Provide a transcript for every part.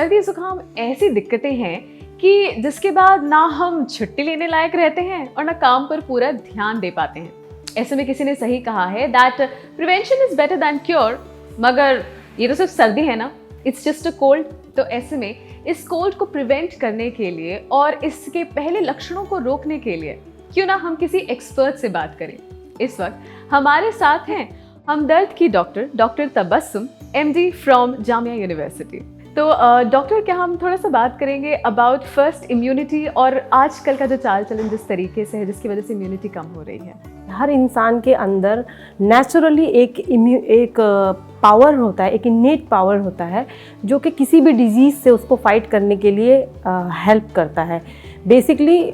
सर्दी जुकाम ऐसी दिक्कतें हैं कि जिसके बाद ना हम छुट्टी लेने लायक रहते हैं और ना काम पर पूरा ध्यान दे पाते हैं। ऐसे में किसी ने सही कहा है that prevention is better than cure, मगर ये तो सिर्फ सर्दी है ना, इट्स जस्ट अ कोल्ड। तो ऐसे में इस कोल्ड को प्रिवेंट करने के लिए और इसके पहले लक्षणों को रोकने के लिए क्यों ना हम किसी एक्सपर्ट से बात करें। इस वक्त हमारे साथ हैं हमदर्द की doctor Tabassum, MD from Jamia university. तो डॉक्टर, क्या हम थोड़ा सा बात करेंगे अबाउट फर्स्ट इम्यूनिटी और आजकल का जो चाल चलन जिस तरीके से है जिसकी वजह से इम्यूनिटी कम हो रही है। हर इंसान के अंदर नेचुरली एक पावर होता है, एक इनेट पावर होता है जो कि किसी भी डिजीज़ से उसको फाइट करने के लिए हेल्प करता है। बेसिकली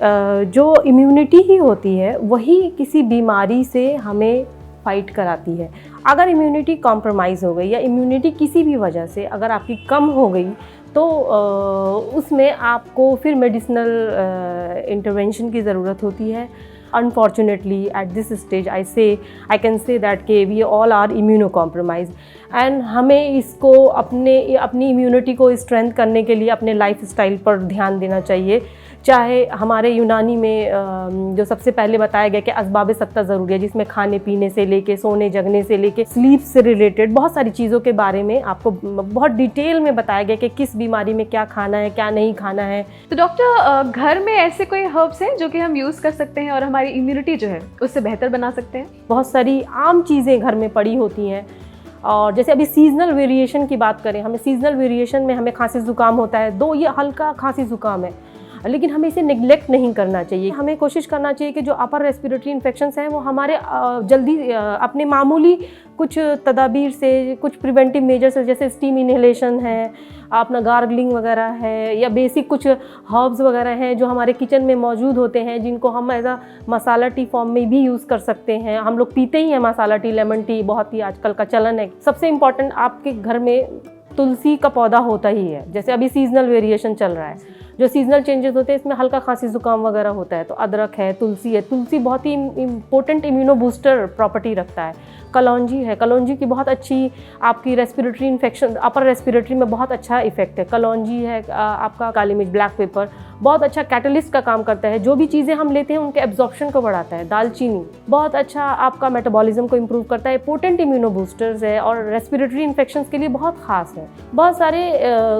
जो इम्यूनिटी ही होती है वही किसी बीमारी से हमें फाइट कराती है। अगर इम्यूनिटी कॉम्प्रोमाइज़ हो गई या इम्यूनिटी किसी भी वजह से अगर आपकी कम हो गई तो उसमें आपको फिर मेडिसिनल इंटरवेंशन की ज़रूरत होती है। Unfortunately, at this stage, I can say that we all are immunocompromised, and हमें इसको अपनी इम्यूनिटी को स्ट्रेंथ करने के लिए अपने लाइफ स्टाइल पर ध्यान देना चाहिए। चाहे हमारे यूनानी में जो सबसे पहले बताया गया कि असबाब सत्ता ज़रूरी है, जिसमें खाने पीने से लेके सोने जगने से लेके स्लीप से रिलेटेड बहुत सारी चीज़ों के बारे में आपको बहुत डिटेल में बताया गया कि किस बीमारी में क्या खाना है क्या नहीं खाना है। तो डॉक्टर, घर में ऐसे कोई हर्ब्स हैं जो कि हम यूज़ कर सकते हैं और हमारी इम्यूनिटी जो है उससे बेहतर बना सकते हैं? बहुत सारी आम चीज़ें घर में पड़ी होती हैं, और जैसे अभी सीजनल वेरिएशन की बात करें, हमें सीजनल वेरिएशन में हमें खांसी ज़ुकाम होता है, दो ये हल्का खांसी ज़ुकाम है, लेकिन हमें इसे निगलेक्ट नहीं करना चाहिए। हमें कोशिश करना चाहिए कि जो अपर रेस्पिरेटरी इन्फेक्शंस हैं वो हमारे जल्दी अपने मामूली कुछ तदाबीर से, कुछ प्रिवेंटिव मेजर्स से, जैसे स्टीम इनहेलेशन है, अपना गार्गलिंग वगैरह है, या बेसिक कुछ हर्ब्स वगैरह हैं जो हमारे किचन में मौजूद होते हैं, जिनको हम as a masala tea form में भी यूज़ कर सकते हैं। हम लोग पीते ही हैं मसाला टी, लेमन टी बहुत ही आजकल का चलन है। सबसे इम्पॉर्टेंट, आपके घर में तुलसी का पौधा होता ही है। जैसे अभी सीजनल वेरिएशन चल रहा है, जो सीजनल चेंजेस होते हैं इसमें हल्का खांसी ज़ुकाम वगैरह होता है, तो अदरक है, तुलसी है। तुलसी बहुत ही इम्पोर्टेंट इम्यूनो बूस्टर प्रॉपर्टी रखता है। कलौंजी है, कलौंजी की बहुत अच्छी आपकी रेस्पिरेटरी इन्फेक्शन, अपर रेस्पिरेटरी में बहुत अच्छा इफेक्ट है। कलौंजी है, आपका काली मिर्च, ब्लैक पेपर बहुत अच्छा कैटलिस्ट का काम करता है। जो भी चीज़ें हम लेते हैं उनके एब्जॉर्प्शन को बढ़ाता है। दालचीनी बहुत अच्छा आपका मेटाबॉलिज्म को इम्प्रूव करता है। पोटेंट इम्यूनो बूस्टर्स है और रेस्पिरेटरी इन्फेक्शंस के लिए बहुत खास है। बहुत सारे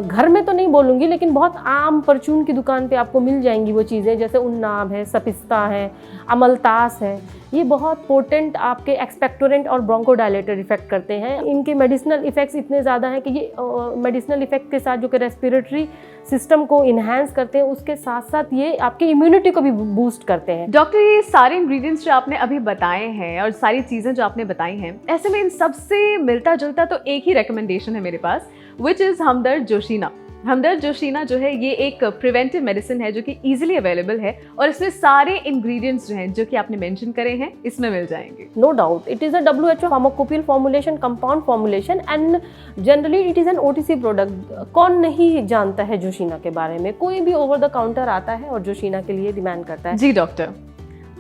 घर में तो नहीं बोलूँगी, लेकिन बहुत आम परचून की दुकान पे आपको मिल जाएंगी वो चीज़ें, जैसे उन्नाब है, सपिस्ता है, अमलतास है। ये बहुत पोटेंट आपके एक्सपेक्टोरेंट और ब्रोंकोडायलेटर इफेक्ट करते हैं। इनके मेडिसिनल इफेक्ट्स इतने ज़्यादा हैं कि ये मेडिसिनल इफेक्ट के साथ जो कि रेस्पिरेटरी सिस्टम को इन्हांस करते हैं, उसके साथ साथ ये आपकी इम्यूनिटी को भी बूस्ट करते हैं। डॉक्टर, ये सारे इंग्रेडिएंट्स जो आपने अभी बताए हैं और सारी चीज़ें जो आपने बताई हैं, ऐसे में इन सबसे मिलता जुलता तो एक ही रिकमेंडेशन है मेरे पास, विच इज़ हमदर्द जोशीना। हमदर्द जोशीना जो है ये एक प्रिवेंटिव मेडिसिन है जो कि इजीली अवेलेबल है और इसमें सारे इंग्रेडिएंट्स जो हैं जो कि आपने मेंशन करे हैं इसमें मिल जाएंगे। No doubt, it is a WHO pharmacopoeial formulation, compound formulation, and generally it is an OTC product. कौन नहीं जानता है जोशीना के बारे में? कोई भी ओवर द काउंटर आता है और जोशीना के लिए डिमांड करता है। जी डॉक्टर,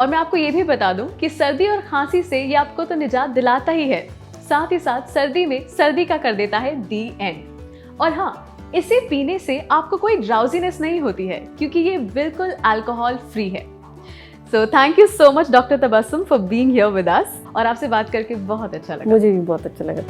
और मैं आपको ये भी बता दूं कि सर्दी और खांसी से ये आपको तो निजात दिलाता ही है, साथ ही साथ सर्दी में सर्दी का कर देता है दी एंड। और हाँ, इसे पीने से आपको कोई ड्राउजीनेस नहीं होती है क्योंकि ये बिल्कुल अल्कोहल फ्री है। So thank you so much doctor Tabassum for being here with us, और आपसे बात करके बहुत अच्छा लगा। मुझे भी बहुत अच्छा लगा।